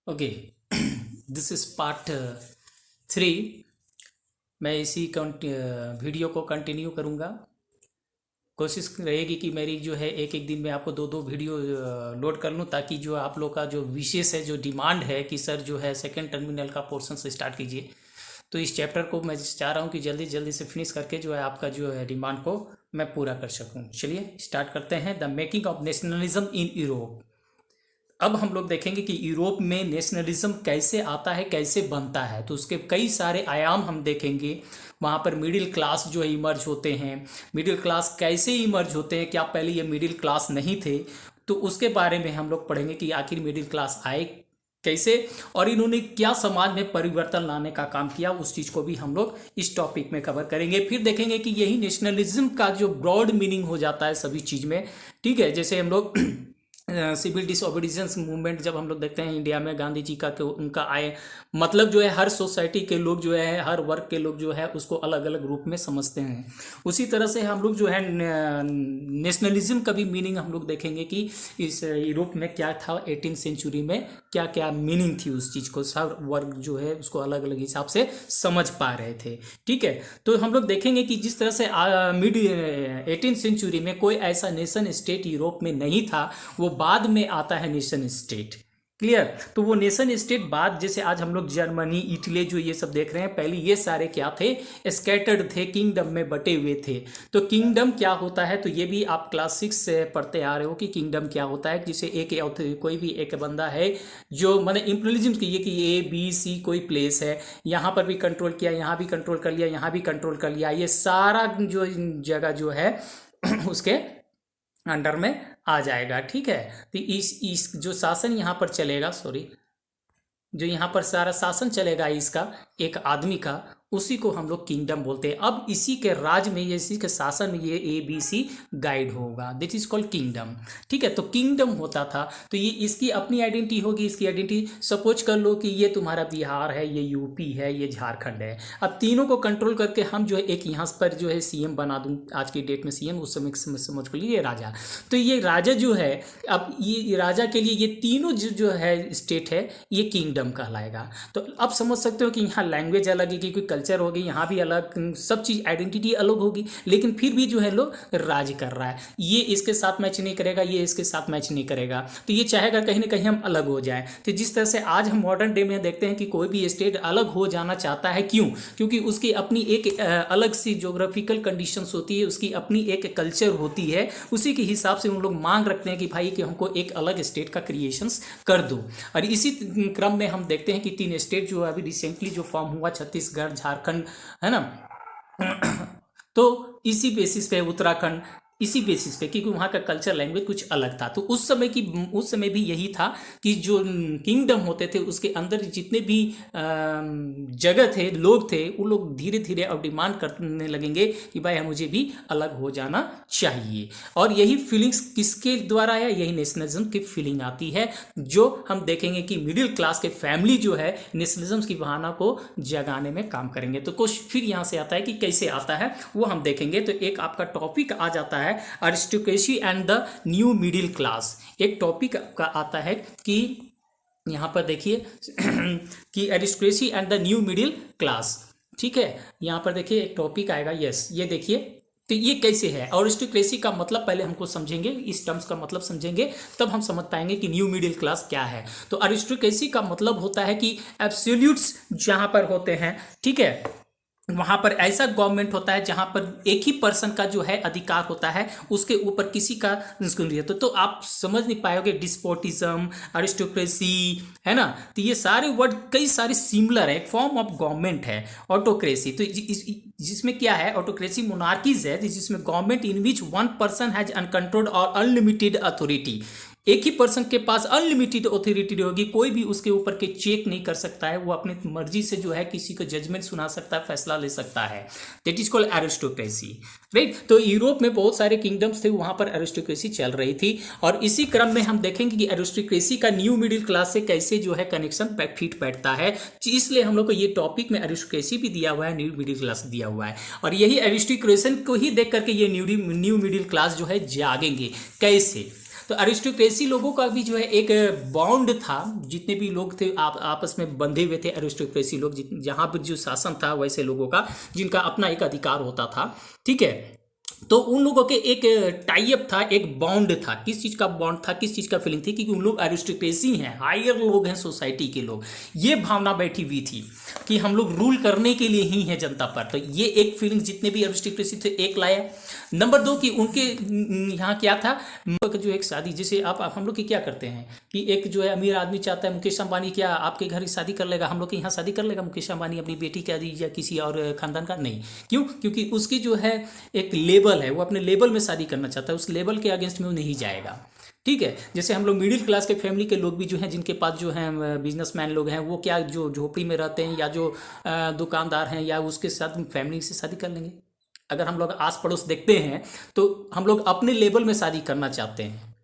Okay, this is part 3। मैं इसी video को कंटिन्यू करूँगा। कोशिश रहेगी कि मेरी जो है एक एक दिन में आपको दो दो वीडियो लोड कर लूँ, ताकि जो आप लोग का जो विशेष है, जो डिमांड है कि सर जो है सेकंड टर्मिनल का पोर्शन से स्टार्ट कीजिए, तो इस चैप्टर को मैं चाह रहा हूँ कि जल्दी जल्दी से फिनिश करके जो है आपका जो है डिमांड को मैं पूरा कर सकूँ। चलिए स्टार्ट करते हैं। The making of nationalism in Europe. अब हम लोग देखेंगे कि यूरोप में नेशनलिज्म कैसे आता है, कैसे बनता है। तो उसके कई सारे आयाम हम देखेंगे। वहाँ पर मिडिल क्लास जो है इमर्ज होते हैं। मिडिल क्लास कैसे इमर्ज होते हैं, क्या पहले ये मिडिल क्लास नहीं थे? तो उसके बारे में हम लोग पढ़ेंगे कि आखिर मिडिल क्लास आए कैसे और इन्होंने क्या समाज में परिवर्तन लाने का काम किया। उस चीज़ को भी हम लोग इस टॉपिक में कवर करेंगे। फिर देखेंगे कि यही नेशनलिज्म का जो ब्रॉड मीनिंग हो जाता है सभी चीज़ में। ठीक है, जैसे हम लोग सिविल डिसओबीडियंस मूवमेंट जब हम लोग देखते हैं इंडिया में, गांधी जी का उनका आए मतलब जो है हर सोसाइटी के लोग जो है, हर वर्ग के लोग जो है उसको अलग अलग रूप में समझते हैं। उसी तरह से हम लोग जो है नेशनलिज्म का भी मीनिंग हम लोग देखेंगे कि इस यूरोप में क्या था 18th सेंचुरी में, क्या क्या मीनिंग थी उस चीज़ को। सब वर्ग जो है उसको अलग अलग हिसाब से समझ पा रहे थे। ठीक है, तो हम लोग देखेंगे कि जिस तरह से मिड 18th सेंचुरी में कोई ऐसा नेशन स्टेट यूरोप में नहीं था, वो बाद में आता है नेशन स्टेट। क्लियर? तो वो नेशन स्टेट बाद, जैसे आज हम लोग जर्मनी, इटली जो ये सब देख रहे हैं, पहले ये सारे क्या थे, स्कैटर्ड थे, किंगडम में बटे हुए थे। तो किंगडम क्या होता है, तो ये भी आप क्लास 6 से पढ़ते आ रहे हो कि किंगडम क्या होता है। जिसे एक कोई भी एक बंदा है जो मैंने इंप्लुअलिज्म की कि ABC कोई प्लेस है, यहाँ पर भी कंट्रोल किया, यहाँ भी कंट्रोल कर लिया, यहाँ भी कंट्रोल कर लिया, ये सारा जो जगह जो है उसके अंडर में आ जाएगा। ठीक है, तो इस जो शासन यहाँ पर चलेगा, जो यहाँ पर सारा शासन चलेगा इसका, एक आदमी का, उसी को हम लोग किंगडम बोलते हैं। अब इसी के राज में, ये इसी के शासन में ये ABC गाइड होगा, दिस इज कॉल्ड किंगडम। ठीक है, तो किंगडम होता था, तो ये इसकी अपनी आइडेंटिटी होगी। इसकी आइडेंटिटी सपोज कर लो कि ये तुम्हारा बिहार है, ये यूपी है, ये झारखंड है। अब तीनों को कंट्रोल करके हम जो है एक यहाँ पर जो है CM बना दूँ, आज की डेट में CM, उस समय समझ कर लिए राजा। तो ये राजा जो है, अब ये राजा के लिए ये तीनों जो है स्टेट है, ये किंगडम कहलाएगा। तो अब समझ सकते हो कि यहाँ लैंग्वेज अलग है, क्योंकि कल्चर होगी, यहाँ भी अलग, सब चीज़ आइडेंटिटी अलग होगी, लेकिन फिर भी जो है लोग राज कर रहा है। ये इसके साथ मैच नहीं करेगा, ये इसके साथ मैच नहीं करेगा, तो ये चाहेगा कहीं ना कहीं हम अलग हो जाए। तो जिस तरह से आज हम मॉडर्न डे में देखते हैं कि कोई भी स्टेट अलग हो जाना चाहता है, क्यों? क्योंकि उसकी अपनी एक अलग सी जोग्राफिकल कंडीशंस होती है, उसकी अपनी एक कल्चर होती है। उसी के हिसाब से उन लोग मांग रखते हैं कि भाई कि हमको एक अलग स्टेट का क्रिएशंस कर दो। और इसी क्रम में हम देखते हैं कि 3 स्टेट जो अभी रिसेंटली जो फॉर्म हुआ, छत्तीसगढ़, झारखंड, है ना, तो इसी बेसिस पे उत्तराखंड, इसी बेसिस पे, क्योंकि वहाँ का कल्चर लैंग्वेज कुछ अलग था। तो उस समय भी यही था कि जो किंगडम होते थे उसके अंदर जितने भी जगह थे, लोग थे, वो लोग धीरे धीरे अब डिमांड करने लगेंगे कि भाई मुझे भी अलग हो जाना चाहिए। और यही फीलिंग्स किसके द्वारा आया? यही नेशनलिज्म की फीलिंग आती है, जो हम देखेंगे कि मिडिल क्लास के फैमिली जो है नेशनलिज्म की भावना को जगाने में काम करेंगे। तो कुछ फिर यहाँ से आता है कि कैसे आता है वो हम देखेंगे। तो एक आपका टॉपिक आ जाता है aristocracy and the new middle class. एक टॉपिक का आता है कि यहाँ पर देखिए कि aristocracy and the new middle class. ठीक है, यहाँ पर देखिए एक टॉपिक आएगा, यस, ये देखिए। तो ये कैसे है? अरिस्टोक्रेसी का मतलब पहले हमको समझेंगे, इस टर्म्स का मतलब समझेंगे, तब हम समझ पाएंगे कि न्यू मिडिल क्लास क्या है। तो अरिस्टोक्रेसी का मतलब होता है कि एब्सोल्यूट्स जहाँ पर होते हैं, ठीक है, वहाँ पर ऐसा गवर्नमेंट होता है जहाँ पर एक ही पर्सन का जो है अधिकार होता है, उसके ऊपर किसी का नहीं होता। तो आप समझ नहीं पाओगे डिस्पोटिज्म, अरिस्टोक्रेसी, है ना। तो ये सारे वर्ड कई सारे सिमिलर है, एक फॉर्म ऑफ गवर्नमेंट है ऑटोक्रेसी। तो जिसमें क्या है, ऑटोक्रेसी मोनार्कीज है जिसमें government in which one person has uncontrolled और अनलिमिटेड अथॉरिटी। एक ही पर्सन के पास अनलिमिटेड अथॉरिटी होगी, कोई भी उसके ऊपर के चेक नहीं कर सकता है, वो अपनी मर्जी से जो है किसी को जजमेंट सुना सकता है, फैसला ले सकता है। That is called aristocracy, right. तो यूरोप में बहुत सारे किंगडम्स थे, वहां पर एरिस्टोक्रेसी चल रही थी। और इसी क्रम में हम देखेंगे कि एरिस्टोक्रेसी का न्यू मिडिल क्लास से कैसे जो है कनेक्शन फिट बैठता है। इसलिए हम लोग को ये टॉपिक में एरिस्टोक्रेसी भी दिया हुआ है, न्यू मिडिल क्लास दिया हुआ है। और यही एरिस्टोक्रेसी को ही देख करके ये न्यू मिडिल क्लास जो है जागेंगे। कैसे? तो एरिस्टोक्रेसी लोगों का भी जो है एक बॉन्ड था, जितने भी लोग थे आपस में बंधे हुए थे एरिस्टोक्रेसी लोग, जहाँ पर जो शासन था वैसे लोगों का, जिनका अपना एक अधिकार होता था, ठीक है। तो उन लोगों के एक टाई अप था, एक बॉन्ड था। किस चीज़ का बॉन्ड था, किस चीज़ का फीलिंग थी, क्योंकि उन लोग एरिस्टोक्रेसी हैं, हायर लोग हैं सोसाइटी के लोग। ये भावना बैठी हुई थी कि हम लोग रूल करने के लिए ही हैं जनता पर। तो ये एक फीलिंग जितने भी एरिस्टोक्रेसी थे एक लाया। नंबर 2 कि उनके यहाँ क्या था, जो एक शादी, जैसे आप हम लोग की क्या करते हैं कि एक जो है अमीर आदमी चाहता है, मुकेश अंबानी क्या आपके घर शादी कर लेगा, हम लोग के यहाँ शादी कर लेगा मुकेश अंबानी अपनी बेटी का या किसी और खानदान का? नहीं। क्यों? क्योंकि उसकी जो है एक लेबल है, वो अपने लेबल में शादी करना चाहता है, उस लेबल के अगेंस्ट में वो नहीं जाएगा, ठीक है। जैसे हम लोग मिडिल क्लास के फैमिली के लोग भी जो हैं, जिनके पास जो हैं बिजनेसमैन लोग हैं, वो क्या जो झोपड़ी में रहते हैं या जो दुकानदार हैं, या उसके साथ फैमिली से शादी कर लेंगे। अगर हम लोग आस पड़ोस देखते हैं तो हम लोग अपने लेवल में शादी करना चाहते हैं,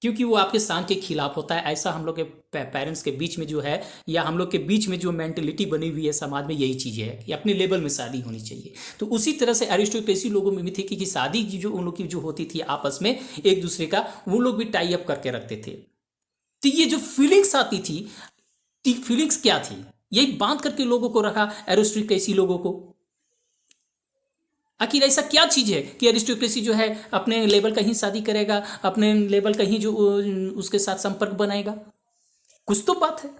क्योंकि वो आपके शान के खिलाफ होता है। ऐसा हम लोग के पेरेंट्स के बीच में जो है, या हम लोग के बीच में जो मेंटेलिटी बनी हुई है समाज में, यही चीज़ है कि अपने लेवल में शादी होनी चाहिए। तो उसी तरह से एरिस्टोक्रेसी लोगों में भी थी कि शादी जो उन लोग की जो होती थी आपस में एक दूसरे का, वो लोग भी टाई अप करके रखते थे। तो ये जो फीलिंग्स आती थी, फीलिंग्स क्या थी, यही बांध करके लोगों को रखा एरिस्टोक्रेसी लोगों को। आखिर ऐसा क्या चीज़ है कि एरिस्टोक्रेसी जो है अपने लेवल का ही शादी करेगा, अपने लेवल का ही जो उसके साथ संपर्क बनाएगा? कुछ तो बात है।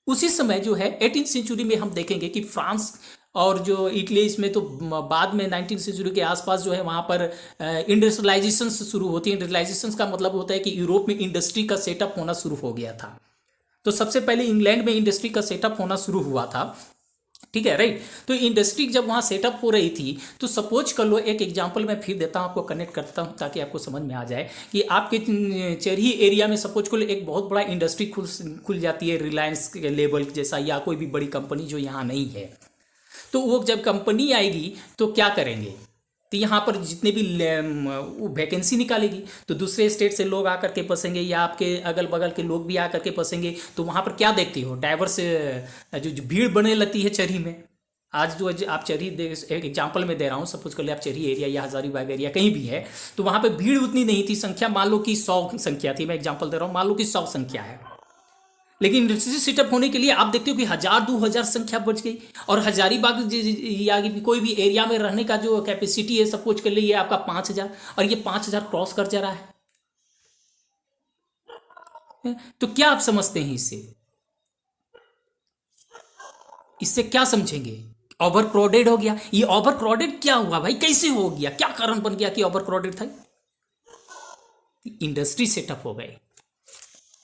उसी समय जो है 18th सेंचुरी में हम देखेंगे कि फ्रांस और जो इटली, इसमें तो बाद में 19th सेंचुरी के आसपास जो है वहाँ पर इंडस्ट्रियलाइजेशन शुरू होती है। इंडस्ट्रियलाइजेशन का मतलब होता है कि यूरोप में इंडस्ट्री का सेटअप होना शुरू हो गया था। तो सबसे पहले इंग्लैंड में इंडस्ट्री का सेटअप होना शुरू हुआ था, ठीक है, राइट। तो इंडस्ट्री जब वहाँ सेटअप हो रही थी, तो सपोज कर लो, एक एग्जांपल मैं फिर देता हूँ आपको, कनेक्ट करता हूँ ताकि आपको समझ में आ जाए कि आपके चरही एरिया में सपोज कर लो एक बहुत बड़ा इंडस्ट्री खुल जाती है, रिलायंस के लेवल जैसा, या कोई भी बड़ी कंपनी जो यहाँ नहीं है। तो वो जब कंपनी आएगी तो क्या करेंगे, तो यहाँ पर जितने भी वैकेंसी निकालेगी, तो दूसरे स्टेट से लोग आकर के बसेंगे, या आपके अगल बगल के लोग भी आकर के बसेंगे। तो वहाँ पर क्या देखती हो, डाइवर्स जो भीड़ बनने लगती है चरही में। आज जो आप चरही एक एग्जांपल में दे रहा हूँ, सपोज कर ले आप चरही एरिया या हजारीबाग एरिया कहीं भी है, तो वहाँ पर भीड़ उतनी नहीं थी, संख्या मान लो कि 100 संख्या थी, मैं एग्जाम्पल दे रहा हूँ, मान लो कि 100 संख्या है। लेकिन इंडस्ट्री सेटअप होने के लिए आप देखते हो कि 1000-2000 संख्या बढ़ गई। और हजारीबाग या कोई भी एरिया में रहने का जो कैपेसिटी है, सपोज कर लिए आपका 5000, और ये 5000 क्रॉस कर जा रहा है। तो क्या आप समझते हैं इससे क्या समझेंगे? ओवर क्राउडेड हो गया। ये ओवर क्राउडेड क्या हुआ भाई, कैसे हो गया, क्या कारण बन गया कि ओवर क्राउडेड था? इंडस्ट्री सेटअप हो गए।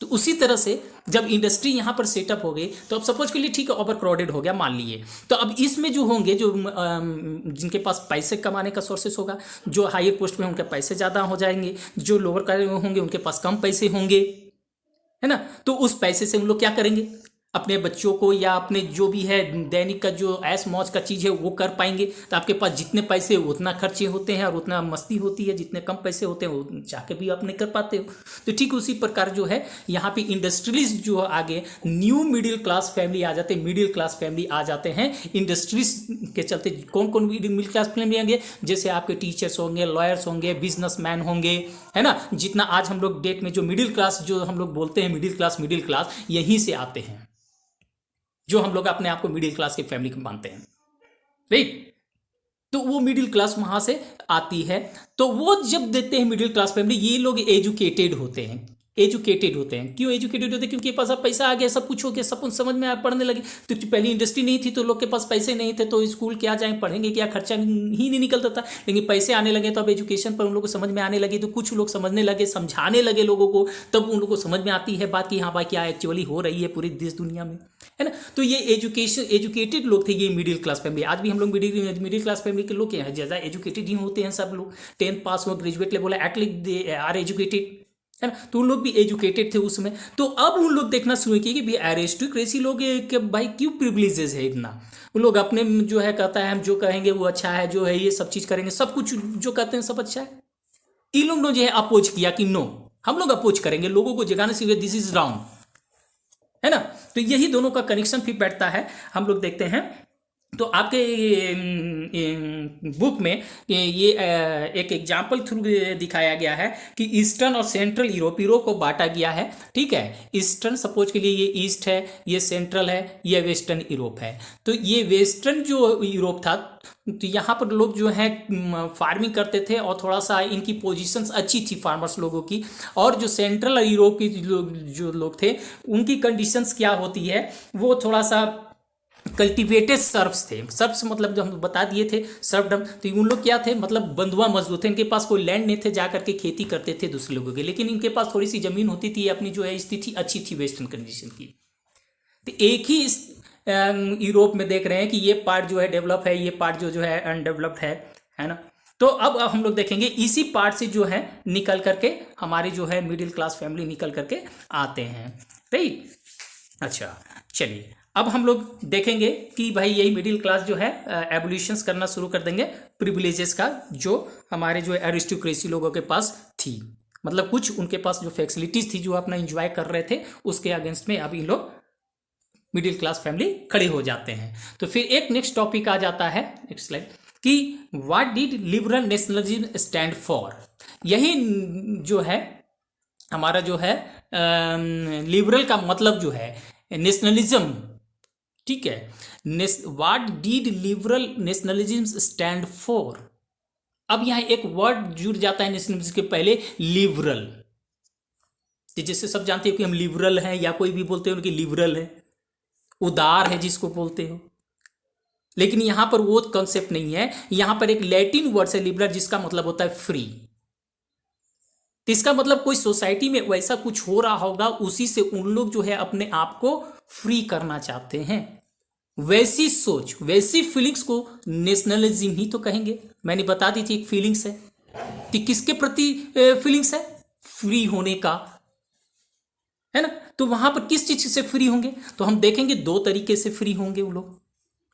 तो उसी तरह से जब इंडस्ट्री यहाँ पर सेटअप हो गई, तो अब सपोज के लिए ठीक है ओवर क्राउडेड हो गया मान लिए, तो अब इसमें जो होंगे, जो जिनके पास पैसे कमाने का सोर्सेस होगा, जो हायर पोस्ट में उनके पैसे ज़्यादा हो जाएंगे, जो लोअर का होंगे उनके पास कम पैसे होंगे, है ना। तो उस पैसे से उन लोग क्या करेंगे, अपने बच्चों को या अपने जो भी है दैनिक का जो ऐश मौज का चीज़ है वो कर पाएंगे। तो आपके पास जितने पैसे उतना खर्चे होते हैं और उतना मस्ती होती है, जितने कम पैसे होते हैं वो चाह के भी आप नहीं कर पाते हो। तो ठीक उसी प्रकार जो है यहाँ पे इंडस्ट्रीज जो आगे न्यू मिडिल क्लास फैमिली आ जाते हैं, मिडिल क्लास फैमिली आ जाते हैं इंडस्ट्रीज के चलते। कौन कौन मिडिल क्लास फैमिली आएंगे, जैसे आपके टीचर्स होंगे, लॉयर्स होंगे, बिजनेसमैन होंगे, है ना। जितना आज हम लोग डेट में जो मिडिल क्लास जो हम लोग बोलते हैं, मिडिल क्लास यहीं से आते हैं, जो हम लोग अपने आप को मिडिल क्लास की फैमिली को मानते हैं, राइट। तो वो मिडिल क्लास वहां से आती है। तो वो जब देते हैं मिडिल क्लास फैमिली, ये लोग एजुकेटेड होते हैं। क्यों एजुकेटेड होते हैं? क्योंकि पास अब पैसा आ गया, सब कुछ हो गया, सब कुछ समझ में पढ़ने लगे। तो पहले इंडस्ट्री नहीं थी तो लोग के पास पैसे नहीं थे, तो स्कूल क्या जाए, पढ़ेंगे क्या, खर्चा ही नहीं निकलता था। लेकिन पैसे आने लगे तो अब एजुकेशन पर उन लोग को समझ में आने लगी, तो कुछ लोग समझने लगे, समझाने लगे लोगों को, तब उन लोग को समझ में आती है बात कि हाँ भाई क्या एक्चुअली हो रही है पूरी देश दुनिया में, है ना। तो ये एजुकेटेड लोग थे, ये मिडिल क्लास फैमिली। आज भी हम लोग मिडिल क्लास फैमिली के लोग क्या है, ज़्यादा एजुकेटेड ही होते हैं सब लोग। 10th पास हो, graduate level, at least they are educated, है ना। तो उन लोग भी एजुकेटेड थे उसमें। तो अब उन लोग देखना शुरू किए कि भाई एरिस्टोक्रेसी लोग कि भाई क्यों प्रिविलेजेस है इतना। उन लोग अपने जो है कहता है हम जो कहेंगे वो अच्छा है, जो है ये सब चीज़ करेंगे, सब कुछ जो कहते हैं सब अच्छा है। इन लोग ने जो है अपोज किया कि नो, हम लोग अपोज करेंगे, लोगों को जगाने से दिस इज रॉन्ग, है ना। तो यही दोनों का कनेक्शन फिर बैठता है। हम लोग देखते हैं तो आपके बुक में ये एक एग्जाम्पल थ्रू दिखाया गया है कि ईस्टर्न और सेंट्रल यूरोप को बांटा गया है। ठीक है, ईस्टर्न सपोज के लिए ये ईस्ट है, ये सेंट्रल है, ये वेस्टर्न यूरोप है। तो ये वेस्टर्न जो यूरोप था, तो यहाँ पर लोग जो है फार्मिंग करते थे और थोड़ा सा इनकी पोजीशंस अच्छी थी फार्मर्स लोगों की। और जो सेंट्रल यूरोप के जो लोग थे, उनकी कंडीशंस क्या होती है, वो थोड़ा सा कल्टिवेटेड सर्फ्स थे। सर्फ्स मतलब जो हम बता दिए थे सर्फडम, तो उन लोग क्या थे, मतलब बंधुआ मजदूर थे। इनके पास कोई लैंड नहीं थे, जा करके खेती करते थे दूसरे लोगों के, लेकिन इनके पास थोड़ी सी जमीन होती थी, अपनी जो है स्थिति अच्छी थी वेस्टर्न कंडीशन की। तो एक ही यूरोप में देख रहे हैं कि ये पार्ट जो है डेवलप है, ये पार्ट जो है अनडेवलप्ड है ना। तो अब हम लोग देखेंगे इसी पार्ट से जो है निकल करके हमारी जो है मिडिल क्लास फैमिली निकल करके आते हैं। राइट, अच्छा चलिए अब हम लोग देखेंगे कि भाई यही मिडिल क्लास जो है एवोल्यूशंस करना शुरू कर देंगे प्रिविलेजेस का, जो हमारे जो एरिस्टोक्रेसी लोगों के पास थी। मतलब कुछ उनके पास जो फैसिलिटीज थी जो अपना एंजॉय कर रहे थे, उसके अगेंस्ट में अब इन लोग मिडिल क्लास फैमिली खड़े हो जाते हैं। तो फिर एक नेक्स्ट टॉपिक आ जाता है, नेक्स्ट स्लाइड, कि what did liberal nationalism stand for. यही जो है हमारा जो है लिबरल का मतलब जो है नेशनलिज्म। ठीक है, what did liberal nationalism stand for. अब यहां एक वर्ड जुड़ जाता है नेशनलिज्म के पहले, लिबरल। जिससे सब जानते हो कि हम लिबरल हैं, या कोई भी बोलते हो कि लिबरल है, उदार है जिसको बोलते हो। लेकिन यहां पर वो कॉन्सेप्ट नहीं है, यहां पर एक लैटिन वर्ड है लिबरल, जिसका मतलब होता है फ्री। इसका मतलब कोई सोसाइटी में वैसा कुछ हो रहा होगा, उसी से उन लोग जो है अपने आप को फ्री करना चाहते हैं। वैसी सोच, वैसी फीलिंग्स को नेशनलिज्म ही तो कहेंगे। मैंने बता दी थी एक फीलिंग्स है कि किसके प्रति फीलिंग्स है, फ्री होने का, है ना। तो वहां पर किस चीज से फ्री होंगे, तो हम देखेंगे दो तरीके से फ्री होंगे वो लोग।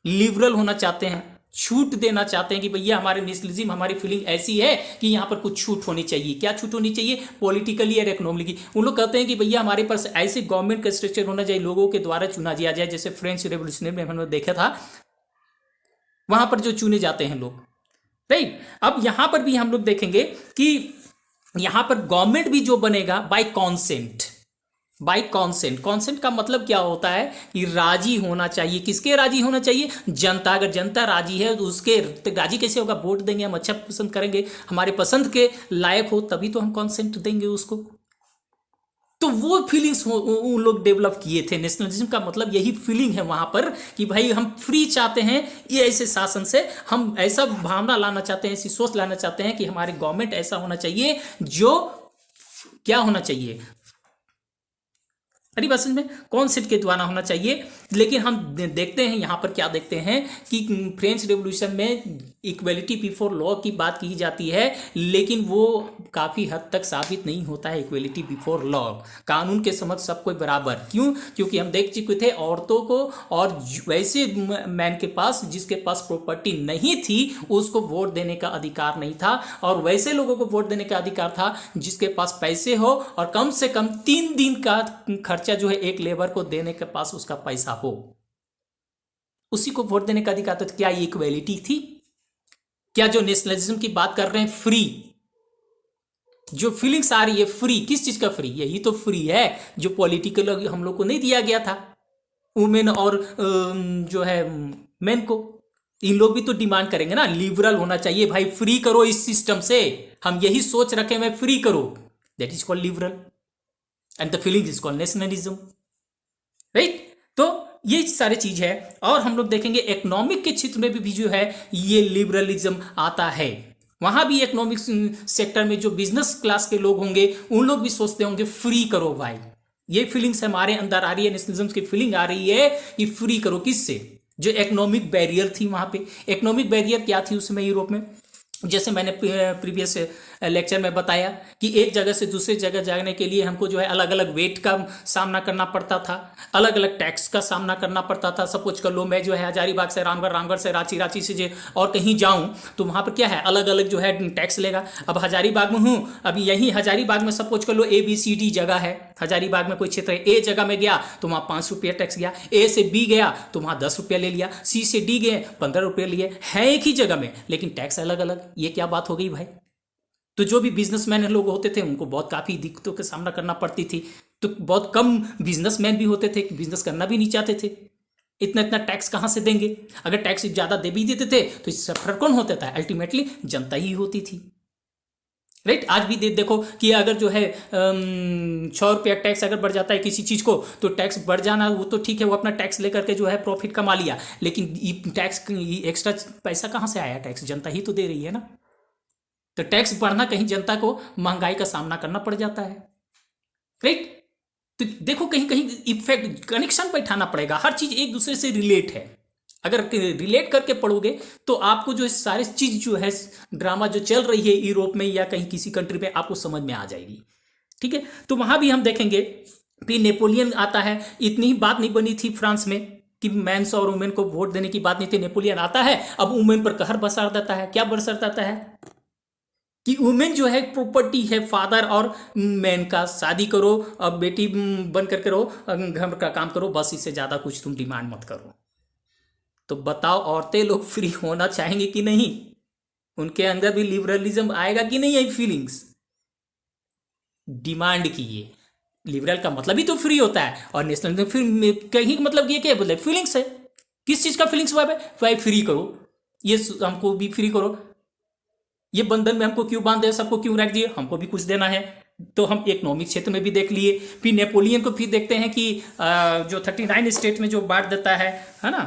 लिबरल होना चाहते हैं, छूट देना चाहते हैं कि भैया हमारे नेशनलिज्म, हमारी फीलिंग ऐसी है कि यहाँ पर कुछ छूट होनी चाहिए। क्या छूट होनी चाहिए, पॉलिटिकली और इकोनॉमिकली। उन लोग कहते हैं कि भैया हमारे पास ऐसे गवर्नमेंट का स्ट्रक्चर होना चाहिए, लोगों के द्वारा चुना दिया जाए, जैसे फ्रेंच रेवोल्यूशन में हमने देखा था, वहां पर जो चुने जाते हैं लोग। राइट, अब यहां पर भी हम लोग देखेंगे कि यहां पर गवर्नमेंट भी जो बनेगा by consent. By consent, consent का मतलब क्या होता है कि राजी होना चाहिए। किसके राजी होना चाहिए, जनता। अगर जनता राजी है तो उसके राजी कैसे होगा, वोट देंगे, हम अच्छा पसंद करेंगे, हमारे पसंद के लायक हो तभी तो हम कॉन्सेंट देंगे उसको। तो वो फीलिंग्स उन लोग डेवलप किए थे। नेशनलिज्म का मतलब यही फीलिंग है वहां पर कि भाई हम फ्री चाहते हैं, ये ऐसे शासन से हम ऐसा भावना लाना चाहते हैं, ऐसी सोच लाना चाहते हैं कि हमारे गवर्नमेंट ऐसा होना चाहिए जो क्या होना चाहिए, अरे बस में कॉन्सेप्ट के द्वारा होना चाहिए। लेकिन हम देखते हैं यहाँ पर क्या देखते हैं कि फ्रेंच रेवोल्यूशन में इक्वलिटी बिफोर लॉ की बात की जाती है, लेकिन वो काफ़ी हद तक साबित नहीं होता है। इक्वलिटी बिफोर लॉ, कानून के समक्ष सब कोई बराबर। क्यों, क्योंकि हम देख चुके थे औरतों को और वैसे मैन के पास जिसके पास प्रॉपर्टी नहीं थी उसको वोट देने का अधिकार नहीं था, और वैसे लोगों को वोट देने का अधिकार था जिसके पास पैसे हो और कम से कम 3 दिन का खर्चा जो है एक लेबर को देने के पास उसका पैसा हो, उसी को वोट देने का अधिकार था। तो क्या ये इक्वेलिटी थी? क्या जो नेशनलिज्म की बात कर रहे हैं, फ्री जो फीलिंग्स आ रही है, फ्री किस चीज का फ्री, यही तो फ्री है जो पॉलिटिकल हम लोग को नहीं दिया गया था, वुमेन और जो है मेन को। इन लोग भी तो डिमांड करेंगे ना, लिबरल होना चाहिए भाई, फ्री करो इस सिस्टम से, हम यही सोच रखे हैं, फ्री करो। That is called liberal and the feeling is called nationalism. Right, तो ये सारी चीज है। और हम लोग देखेंगे इकोनॉमिक के क्षेत्र में भी जो है ये लिबरलिज्म आता है। वहां भी इकोनॉमिक सेक्टर में जो बिजनेस क्लास के लोग होंगे उन लोग भी सोचते होंगे फ्री करो भाई। ये फीलिंग्स हमारे अंदर आ रही है, नेशनलिज्म की फीलिंग आ रही है कि फ्री करो। किससे, जो इकोनॉमिक बैरियर थी वहां पे। इकोनॉमिक बैरियर क्या थी उस समय यूरोप में, जैसे मैंने प्रीवियस लेक्चर में बताया कि एक जगह से दूसरे जगह जाने के लिए हमको जो है अलग अलग वेट का सामना करना पड़ता था, अलग अलग टैक्स का सामना करना पड़ता था। सपोज कर लो मैं जो है हजारीबाग से रामगढ़, रामगढ़ से रांची, रांची से जो और कहीं जाऊं तो वहाँ पर क्या है, अलग अलग जो है टैक्स लेगा। अब हजारीबाग में हूँ, अभी यही हजारीबाग में सपोज कर लो ABCD जगह है, हजारीबाग में कोई क्षेत्र है, ए जगह में गया तो वहाँ 5 रुपये टैक्स गया, ए से बी गया तो वहाँ 10 रुपया ले लिया, सी से डी गए 15 रुपये लिए, है एक ही जगह में लेकिन टैक्स अलग अलग। ये क्या बात हो गई भाई? तो जो भी बिजनेसमैन लोग होते थे उनको बहुत काफ़ी दिक्कतों का सामना करना पड़ती थी। तो बहुत कम बिजनेसमैन भी होते थे कि बिजनेस करना भी नहीं चाहते थे, इतना इतना टैक्स कहाँ से देंगे। अगर टैक्स ज़्यादा दे भी देते थे तो इससे सफर कौन होता था? अल्टीमेटली जनता ही होती थी, राइट। आज भी देखो कि अगर जो है 100 रुपया टैक्स अगर बढ़ जाता है किसी चीज़ को, तो टैक्स बढ़ जाना वो तो ठीक है, वो अपना टैक्स लेकर के जो है प्रॉफिट कमा लिया, लेकिन टैक्स एक्स्ट्रा पैसा कहाँ से आया? टैक्स जनता ही तो दे रही है ना। तो टैक्स बढ़ना कहीं जनता को महंगाई का सामना करना पड़ जाता है, राइट। तो देखो कहीं कहीं इफेक्ट कनेक्शन बैठाना पड़ेगा, हर चीज एक दूसरे से रिलेट है। अगर रिलेट करके पढ़ोगे तो आपको जो सारे चीज जो है ड्रामा जो चल रही है यूरोप में या कहीं किसी कंट्री में आपको समझ में आ जाएगी, ठीक है। तो वहां भी हम देखेंगे फिर नेपोलियन आता है। इतनी ही बात नहीं बनी थी फ्रांस में कि मेंस और वुमेन को वोट देने की बात नहीं थी, नेपोलियन आता है अब वुमेन पर कहर बरसात देता है। क्या बरसात देता है कि वुमेन जो है प्रॉपर्टी है फादर और मैन का, शादी करो अब बेटी बन करके रहो, घर का काम करो, बस इससे ज़्यादा कुछ तुम डिमांड मत करो। तो बताओ औरतें लोग फ्री होना चाहेंगे कि नहीं? उनके अंदर भी लिबरलिज्म आएगा कि नहीं? आई फीलिंग्स डिमांड की, ये लिबरल का मतलब ही तो फ्री होता है, और नेशनल कहीं मतलब ये क्या बोले फीलिंग्स है। किस चीज़ का फीलिंग्स हुआ है भाई? फिरी करो, ये हमको भी फ्री करो, ये बंधन में हमको क्यों बांध दिया, सबको क्यों रख दिए, हमको भी कुछ देना है। तो हम इकोनॉमिक क्षेत्र में भी देख लिए। फिर नेपोलियन को फिर देखते हैं कि जो 39 स्टेट में जो बांट देता है ना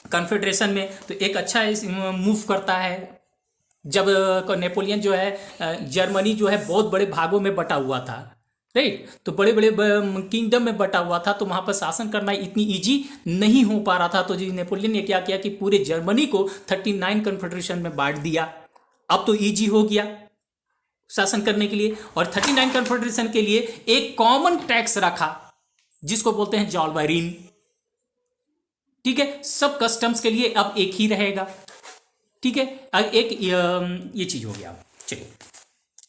कन्फेडरेशन में, तो एक अच्छा मूव करता है। जब नेपोलियन जो है जर्मनी जो है बहुत बड़े भागों में बटा हुआ था, राइट, तो बड़े बड़े किंगडम में बटा हुआ था, तो वहाँ पर शासन करना इतनी इजी नहीं हो पा रहा था। तो जी नेपोलियन ने क्या किया कि पूरे जर्मनी को 39 कन्फेडरेशन में बांट दिया। अब तो इजी हो गया शासन करने के लिए, और 39 कन्फेडरेशन के लिए एक कॉमन टैक्स रखा जिसको बोलते हैं जॉल्वरीन, ठीक है। सब कस्टम्स के लिए अब एक ही रहेगा, ठीक है। एक ये चीज हो गया। चलिए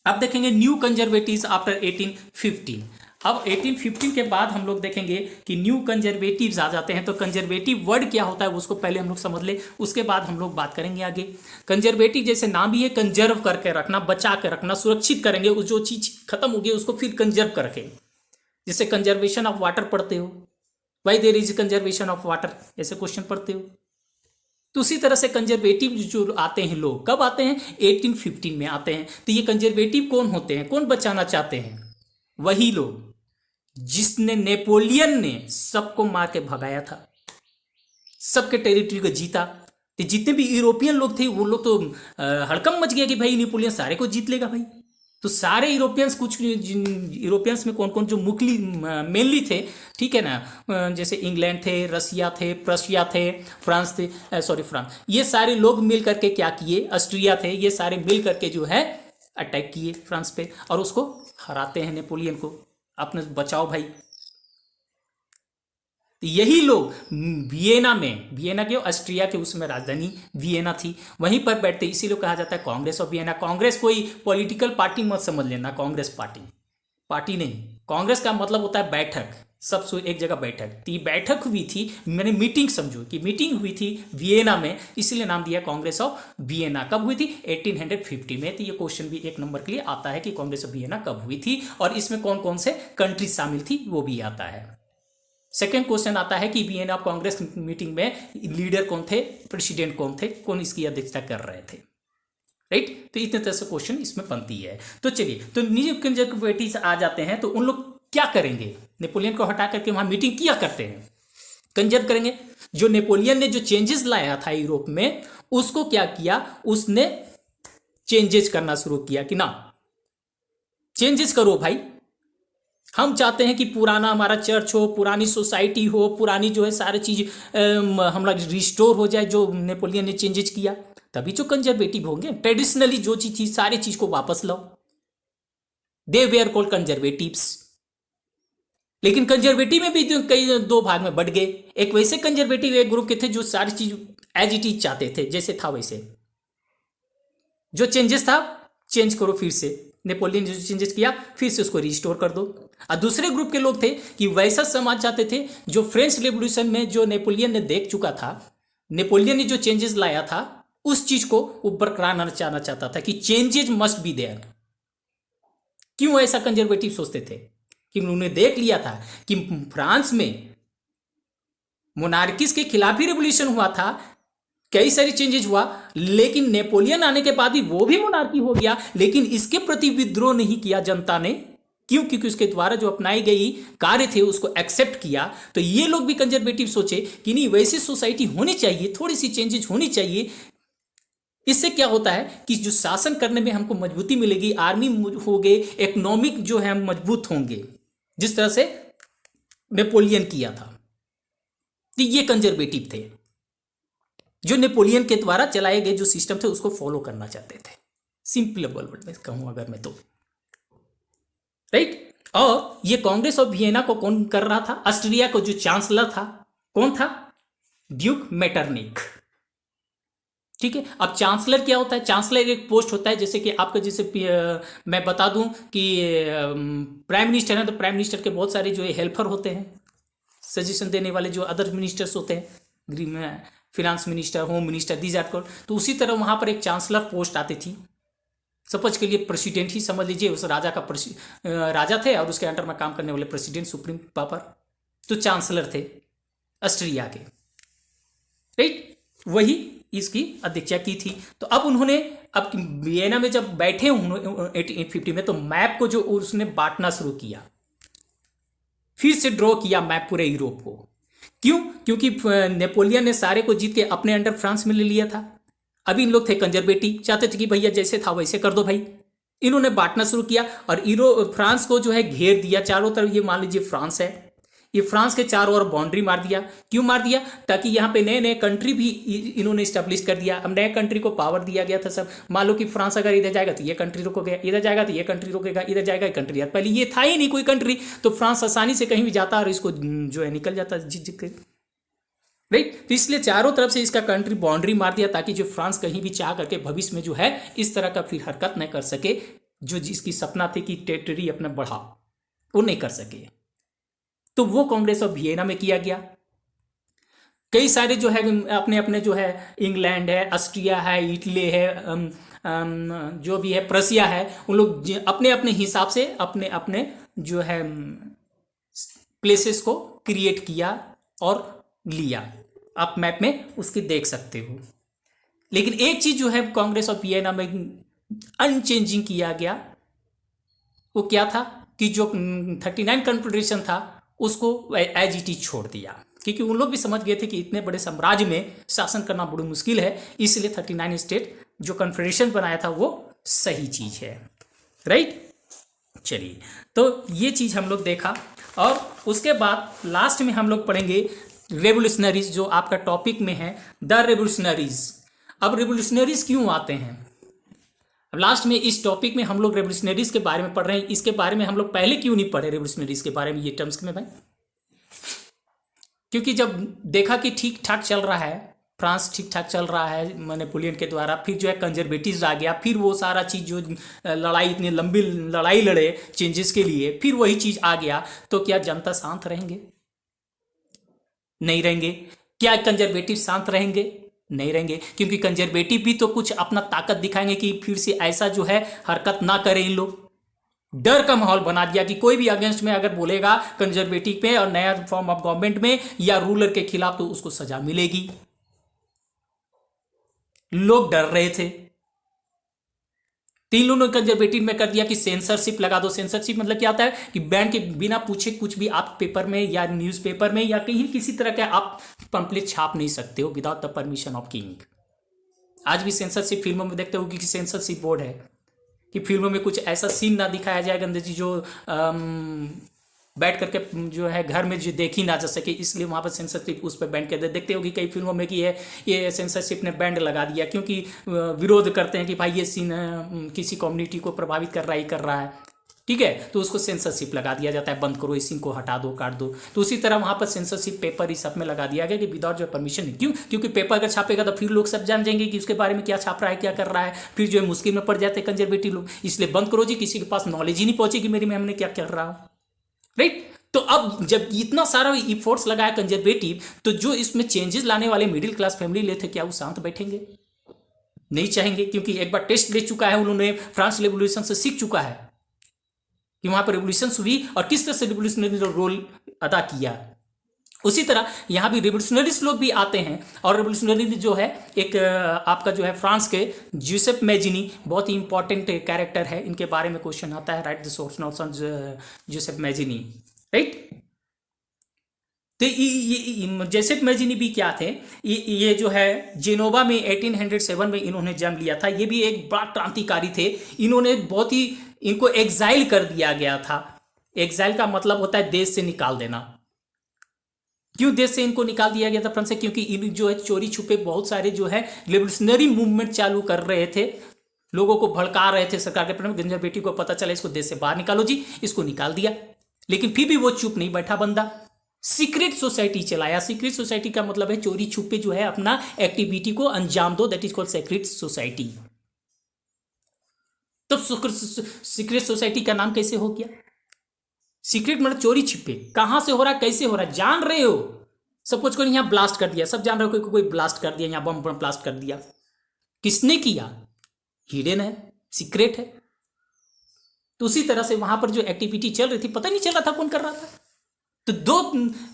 अब देखेंगे न्यू कंजर्वेटिव्स आफ्टर 1815। अब 1815 के बाद हम लोग देखेंगे कि न्यू कंजर्वेटिव्स आ जाते हैं। तो कंजर्वेटिव वर्ड क्या होता है उसको पहले हम लोग समझ ले, उसके बाद हम लोग बात करेंगे आगे। कंजर्वेटिव जैसे नाम भी है, कंजर्व करके रखना, बचा के रखना, सुरक्षित करेंगे। उस जो चीज खत्म हो गई उसको फिर कंजर्व करके, जैसे कंजर्वेशन ऑफ वाटर पढ़ते हो, why there is conservation of water, ऐसे क्वेश्चन पढ़ते हो। तो उसी तरह से कंजर्वेटिव जो आते हैं लोग कब आते हैं? 1815 में आते हैं। तो ये कंजर्वेटिव कौन होते हैं? कौन बचाना चाहते हैं? वही लोग जिसने नेपोलियन ने सबको मार के भगाया था, सबके टेरिटरी को जीता। तो जितने भी यूरोपियन लोग थे वो लोग तो हड़कंप मच गया कि भाई नेपोलियन सारे को जीत लेगा भाई। तो सारे यूरोपियंस, कुछ यूरोपियंस में कौन कौन जो मुख्य मेनली थे, ठीक है ना, जैसे इंग्लैंड थे, रसिया थे, प्रशिया थे, फ्रांस थे, फ्रांस, ये सारे लोग मिल करके क्या किए, ऑस्ट्रिया थे, ये सारे मिल करके जो है अटैक किए फ्रांस पे और उसको हराते हैं नेपोलियन को। अपने बचाओ भाई। तो यही लोग वियना में, वियना के ऑस्ट्रिया के उसमें राजधानी वियना थी, वहीं पर बैठते, इसीलिए कहा जाता है कांग्रेस ऑफ वियना। कांग्रेस कोई पॉलिटिकल पार्टी मत समझ लेना, कांग्रेस पार्टी नहीं। कांग्रेस का मतलब होता है बैठक, सब एक जगह बैठक। तो ये बैठक हुई थी, मैंने मीटिंग समझो कि मीटिंग हुई थी वियना में, इसलिए नाम दिया कांग्रेस ऑफ वियना। कब हुई थी? 1850 में। तो ये क्वेश्चन भी एक नंबर के लिए आता है कि कांग्रेस ऑफ वियना कब हुई थी और इसमें कौन कौन से कंट्री शामिल थी वो भी आता है। सेकेंड क्वेश्चन आता है कि वियना कांग्रेस मीटिंग में लीडर कौन थे, प्रेसिडेंट कौन थे, कौन इसकी अध्यक्षता कर रहे थे, राइट। तो इतने तरह से क्वेश्चन इसमें बनती है। तो चलिए, तो न्यू कंजर्वेटिव्स आ जाते हैं, तो उन लोग क्या करेंगे? नेपोलियन को हटा करके वहां मीटिंग किया करते हैं, कंजर्व करेंगे। जो नेपोलियन ने जो चेंजेस लाया था यूरोप में, उसको क्या किया, उसने चेंजेस करना शुरू किया कि ना चेंजेस करो भाई, हम चाहते हैं कि पुराना हमारा चर्च हो, पुरानी सोसाइटी हो, पुरानी जो है सारी चीज हम लोग रिस्टोर हो जाए, जो नेपोलियन ने चेंजेस किया। तभी जो कंजर्वेटिव होंगे। ट्रेडिशनली जो चीज थी सारी चीज को वापस लाओ, दे वेयर कॉल्ड कंजर्वेटिव्स। लेकिन कंजर्वेटिव में भी कई दो भाग में बढ़ गए। एक वैसे कंजर्वेटिव एक ग्रुप के थे जो सारी चीज एज इट इज चाहते थे, जैसे था वैसे, जो चेंजेस था चेंज करो फिर से, नेपोलियन ने जो चेंजेस किया फिर से उसको रिस्टोर कर दो। और दूसरे ग्रुप के लोग थे कि वैसा समाज चाहते थे जो फ्रेंच रेवोल्यूशन में जो नेपोलियन ने देख चुका था, नेपोलियन ने जो चेंजेस लाया था उस चीज को वो बरकरार चाहना चाहता था कि चेंजेस मस्ट बी देयर। क्यों ऐसा कंजर्वेटिव सोचते थे? कि उन्होंने देख लिया था कि फ्रांस में मोनार्किस के खिलाफ ही रेवोल्यूशन हुआ था, कई सारी चेंजेस हुआ, लेकिन नेपोलियन आने के बाद भी वो भी मोनार्की हो गया, लेकिन इसके प्रति विद्रोह नहीं किया जनता ने। क्यों? क्योंकि उसके द्वारा जो अपनाई गई कार्य थे उसको एक्सेप्ट किया। तो ये लोग भी कंजर्वेटिव सोचे कि नहीं, वैसी सोसाइटी होनी चाहिए, थोड़ी सी चेंजेस होनी चाहिए। इससे क्या होता है कि जो शासन करने में हमको मजबूती मिलेगी, आर्मी हो गए, इकोनॉमिक जो है हम मजबूत होंगे, जिस तरह से नेपोलियन किया था। तो ये कंजर्वेटिव थे जो नेपोलियन के द्वारा चलाए गए जो सिस्टम थे उसको फॉलो करना चाहते थे। सिंपल वर्ड में कहूं अगर मैं तो, राइट। और ये कांग्रेस ऑफ वियना को कौन कर रहा था? ऑस्ट्रिया को जो चांसलर था, कौन था? Duke Metternich. ठीक है। अब चांसलर क्या होता है? चांसलर एक पोस्ट होता है, जैसे कि आपका, जैसे मैं बता दूं कि प्राइम मिनिस्टर है तो प्राइम मिनिस्टर के बहुत सारे जो हेल्पर होते हैं, सजेशन देने वाले जो अदर मिनिस्टर्स होते हैं, finance minister, home minister, these are called. तो उसी तरह वहां पर एक चांसलर पोस्ट आती थी। सपोज के लिए प्रेसिडेंट ही समझ लीजिए, उस राजा का राजा थे और उसके अंडर में काम करने वाले प्रेसिडेंट, सुप्रीम पावर, तो चांसलर थे ऑस्ट्रिया के, राइट। वही इसकी अध्यक्षता की थी। तो अब उन्होंने, अब वियना में जब बैठे 1850 में, तो मैप को जो उसने बांटना शुरू किया, फिर से ड्रॉ किया मैप पूरे यूरोप को। क्यों? क्योंकि नेपोलियन ने सारे को जीत के अपने अंडर फ्रांस में ले लिया था। अभी इन लोग थे कंजर्वेटिव, चाहते थे कि भैया जैसे था वैसे कर दो भाई। इन्होंने बांटना शुरू किया और फ्रांस को जो है घेर दिया चारों तरफ। ये मान लीजिए फ्रांस है, ये फ्रांस के चारों ओर बाउंड्री मार दिया। क्यों मार दिया? ताकि यहाँ पे नए नए कंट्री भी इन्होंने स्टैब्लिश कर दिया। अब नए कंट्री को पावर दिया गया था सब। मान लो कि फ्रांस अगर इधर जाएगा तो ये कंट्री रुकेगा, इधर जाएगा तो ये कंट्री रुकेगा, इधर जाएगा ये कंट्री। पहले ये था ही नहीं कोई कंट्री, तो फ्रांस आसानी से कहीं भी जाता और इसको जो है निकल जाता जीत के, राइट। तो इसलिए चारों तरफ से इसका कंट्री बाउंड्री मार दिया ताकि जो फ्रांस कहीं भी चाह करके भविष्य में जो है इस तरह का फिर हरकत न कर सके, जो जिसकी सपना थी कि टेरिटरी अपना बढ़ा, वो नहीं कर सके। तो वो कांग्रेस ऑफ वियना में किया गया। कई सारे जो है अपने अपने जो है, इंग्लैंड है, ऑस्ट्रिया है, इटली है, जो भी है, प्रसिया है, उन लोग अपने अपने हिसाब से अपने अपने जो है प्लेसेस को क्रिएट किया और लिया। आप मैप में उसकी देख सकते हो। लेकिन एक चीज जो है कांग्रेस ऑफ वियना में अनचेंजिंग किया गया, वो क्या था कि जो 39 कन्फेडरेशन था उसको एज इट इज छोड़ दिया, क्योंकि उन लोग भी समझ गए थे कि इतने बड़े साम्राज्य में शासन करना बड़ी मुश्किल है। इसलिए 39 स्टेट जो कन्फेडरेशन बनाया था वो सही चीज है, राइट। चलिए, तो ये चीज हम लोग देखा और उसके बाद लास्ट में हम लोग पढ़ेंगे रेवोल्यूशनरीज, जो आपका टॉपिक में है, द रेवोल्यूशनरीज। अब रेवोल्यूशनरीज क्यों आते हैं? अब लास्ट में इस टॉपिक में हम लोग रेवोल्यूशनरीज के बारे में पढ़ रहे हैं। इसके बारे में हम लोग पहले क्यों नहीं पढ़े रेवोल्यूशनरीज के बारे में, ये टर्म्स में भाई? क्योंकि जब देखा कि ठीक ठाक चल रहा है, फ्रांस ठीक ठाक चल रहा है नेपोलियन के द्वारा, फिर जो है कंजर्वेटिव्स आ गया, फिर वो सारा चीज़ जो लड़ाई, इतनी लंबी लड़ाई लड़े चेंजेस के लिए, फिर वही चीज़ आ गया, तो क्या जनता शांत रहेंगे? नहीं रहेंगे। क्या कंजर्वेटिव शांत रहेंगे? नहीं रहेंगे, क्योंकि कंजर्वेटिव भी तो कुछ अपना ताकत दिखाएंगे कि फिर से ऐसा जो है हरकत ना करें इन लोग। डर का माहौल बना दिया कि कोई भी अगेंस्ट में अगर बोलेगा कंजर्वेटिव पे और नया फॉर्म ऑफ गवर्नमेंट में या रूलर के खिलाफ, तो उसको सजा मिलेगी। लोग डर रहे थे। तीन लोगों ने कंजर्वेटिव में कर दिया कि सेंसरशिप लगा दो। सेंसरशिप मतलब क्या होता है कि बैन के बिना पूछे कुछ भी आप पेपर में या न्यूज़पेपर में या कहीं किसी तरह के आप पंपलेट छाप नहीं सकते हो without the permission of king. आज भी सेंसरशिप फिल्मों में देखते हो कि सेंसरशिप बोर्ड है कि फिल्मों में कुछ ऐसा सीन ना दिखाया जाए गंदगी जो बैठ करके जो है घर में जो देखी ना जा सके, इसलिए वहाँ पर सेंसरशिप उस पर बैन कर दे। देखते होगी कई फिल्मों में कि है ये सेंसरशिप ने बैंड लगा दिया, क्योंकि विरोध करते हैं कि भाई ये सीन किसी कम्युनिटी को प्रभावित कर रहा है, ठीक है, तो उसको सेंसरशिप लगा दिया जाता है, बंद करो, इस सीन को हटा दो, काट दो। तो उसी तरह वहाँ पर सेंसरशिप पेपर इस सब में लगा दिया गया कि विदाउट जो परमिशन। क्यों? क्योंकि पेपर अगर छापेगा तो फिर लोग सब जान जाएंगे कि उसके बारे में क्या छाप रहा है, क्या कर रहा है, फिर जो है मुश्किल में पड़ जाते हैं कंजर्वेटिव लोग। इसलिए बंद करो जी, किसी के पास नॉलेज ही नहीं पहुंचेगी मेरी मैम ने क्या कर रहा हूँ, राइट। तो अब जब इतना सारा इफोर्ट्स लगाया कंजर्वेटिव, तो जो इसमें चेंजेस लाने वाले मिडिल क्लास फैमिली लेते, क्या वो शांत बैठेंगे? नहीं चाहेंगे, क्योंकि एक बार टेस्ट ले चुका है उन्होंने, फ्रांस रेवोल्यूशन से सीख चुका है कि वहां पर रेवोल्यूशन हुई और किस तरह से रेवोल्यूशनरी रोल अदा किया। उसी तरह यहां भी रिवोल्यूशनरीज लोग भी आते हैं, और रिवोल्यूशनरी जो है एक आपका जो है फ्रांस के ज्यूसेप मैजिनी बहुत ही इंपॉर्टेंट कैरेक्टर है, इनके बारे में क्वेश्चन आता है, right the source notes on Giuseppe Mazzini, right. तो जोसेफ मैजिनी भी क्या थे, ये जो है जेनोवा में 1807 में इन्होंने जन्म लिया था। ये भी एक बड़ा क्रांतिकारी थे। इन्होंने बहुत ही, इनको एग्जाइल कर दिया गया था। एग्जाइल का मतलब होता है देश से निकाल देना। क्यों देश से इनको निकाल दिया गया था फ्रांस से? क्योंकि इन जो है चोरी छुपे बहुत सारे जो है रिवोल्यूशनरी मूवमेंट चालू कर रहे थे, लोगों को भड़का रहे थे सरकार के प्रति। कंजर्वेटिव को पता चला इसको देश से बाहर निकालो जी, इसको निकाल दिया। लेकिन फिर भी वो चुप नहीं बैठा बंदा, सीक्रेट सोसाइटी चलाया। सीक्रेट सोसाइटी का मतलब है चोरी छुपे जो है अपना एक्टिविटी को अंजाम दो, that is called secret society. तो सीक्रेट सोसाइटी का नाम कैसे हो गया? सीक्रेट मतलब चोरी छिपे, कहां से हो रहा है, कैसे हो रहा है, जान रहे हो। सपोज को यहां ब्लास्ट कर दिया, सब जान रहे हो, कोई ब्लास्ट कर दिया, यहां बम ब्लास्ट कर दिया, किसने किया? हिडन है, सीक्रेट है। तो उसी तरह से वहां पर जो एक्टिविटी चल रही थी, पता नहीं चल रहा था कौन कर रहा था। तो दो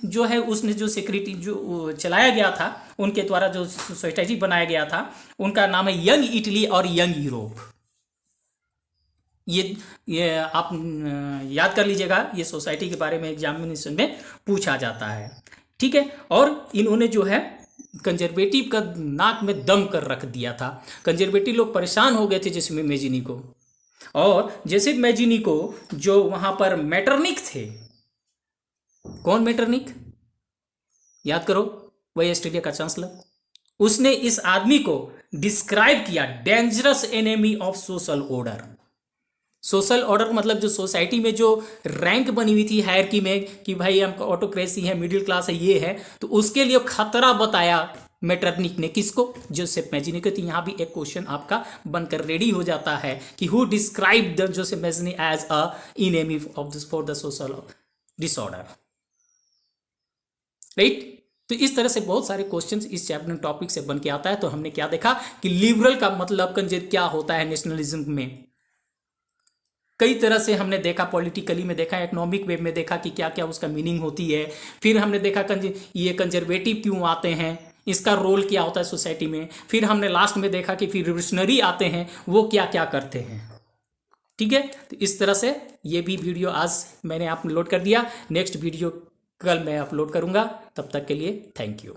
जो है उसने जो सिक्योरिटी जो चलाया गया था, उनके द्वारा जो सोसाइटी बनाया गया था, उनका नाम है यंग इटली और यंग यूरोप। ये आप याद कर लीजिएगा, ये सोसाइटी के बारे में एग्जामिनेशन में पूछा जाता है, ठीक है। और इन्होंने जो है कंजर्वेटिव का नाक में दम कर रख दिया था। कंजर्वेटिव लोग परेशान हो गए थे जैसे मैजिनी को, और जैसे मैजिनी को जो वहां पर मैटरनिक थे, कौन मैटरनिक याद करो, वही ऑस्ट्रेलिया का चांसलर, उसने इस आदमी को डिस्क्राइब किया dangerous enemy of social order. Social order मतलब जो सोसाइटी में जो रैंक बनी हुई थी हायरकी में कि भाई हमको ऑटोक्रेसी है, मिडिल क्लास है, ये है, तो उसके लिए खतरा बताया मैटरनिक ने। किसको? जोसेफ मैजिनी को। तो यहां भी एक क्वेश्चन आपका बनकर रेडी हो जाता है कि who describe the Joseph Mazzini as a enemy of this for the social disorder, right. तो इस तरह से बहुत सारे क्वेश्चंस इस चैप्टर टॉपिक से बन के आता है। तो हमने क्या देखा कि लिबरल का मतलब क्या होता है नेशनलिज्म में, कई तरह से हमने देखा, पॉलिटिकली में देखा, इकोनॉमिक वे में देखा कि क्या क्या उसका मीनिंग होती है। फिर हमने देखा ये कंजर्वेटिव क्यों आते हैं, इसका रोल क्या होता है सोसाइटी में। फिर हमने लास्ट में देखा कि फिर रिवोल्यूशनरी आते हैं, वो क्या क्या करते हैं, ठीक है। तो इस तरह से ये भी वीडियो आज मैंने अपलोड कर दिया। नेक्स्ट वीडियो कल मैं अपलोड करूंगा। तब तक के लिए थैंक यू।